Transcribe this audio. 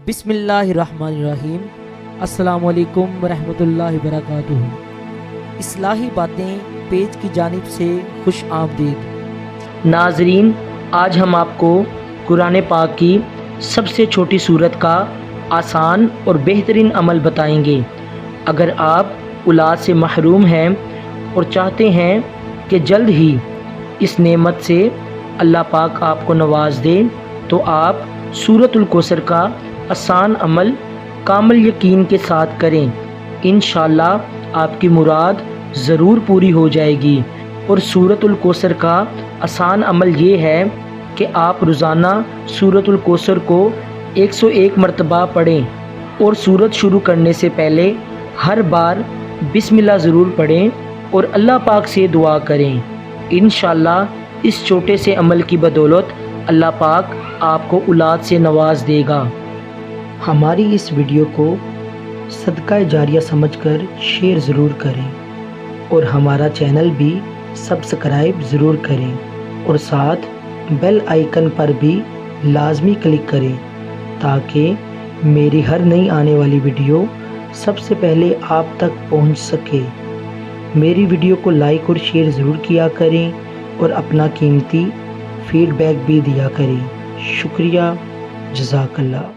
بسم اللہ الرحمن الرحیم۔ السلام علیکم ورحمۃ اللہ وبرکاتہ۔ اصلاحی باتیں پیج کی جانب سے خوش آمدید۔ ناظرین، آج ہم آپ کو قرآن پاک کی سب سے چھوٹی سورت کا آسان اور بہترین عمل بتائیں گے۔ اگر آپ اولاد سے محروم ہیں اور چاہتے ہیں کہ جلد ہی اس نعمت سے اللہ پاک آپ کو نواز دے، تو آپ سورۃ الکوثر کا آسان عمل کامل یقین کے ساتھ کریں۔ انشاءاللہ آپ کی مراد ضرور پوری ہو جائے گی۔ اور سورۃ الکوثر کا آسان عمل یہ ہے کہ آپ روزانہ سورۃ الکوثر کو 101 مرتبہ پڑھیں، اور سورت شروع کرنے سے پہلے ہر بار بسم اللہ ضرور پڑھیں اور اللہ پاک سے دعا کریں۔ انشاءاللہ اس چھوٹے سے عمل کی بدولت اللہ پاک آپ کو اولاد سے نواز دے گا۔ ہماری اس ویڈیو کو صدقہ جاریہ سمجھ کر شیئر ضرور کریں، اور ہمارا چینل بھی سبسکرائب ضرور کریں، اور ساتھ بیل آئیکن پر بھی لازمی کلک کریں تاکہ میری ہر نئی آنے والی ویڈیو سب سے پہلے آپ تک پہنچ سکے۔ میری ویڈیو کو لائک اور شیئر ضرور کیا کریں، اور اپنا قیمتی فیڈ بیک بھی دیا کریں۔ شکریہ، جزاک اللہ۔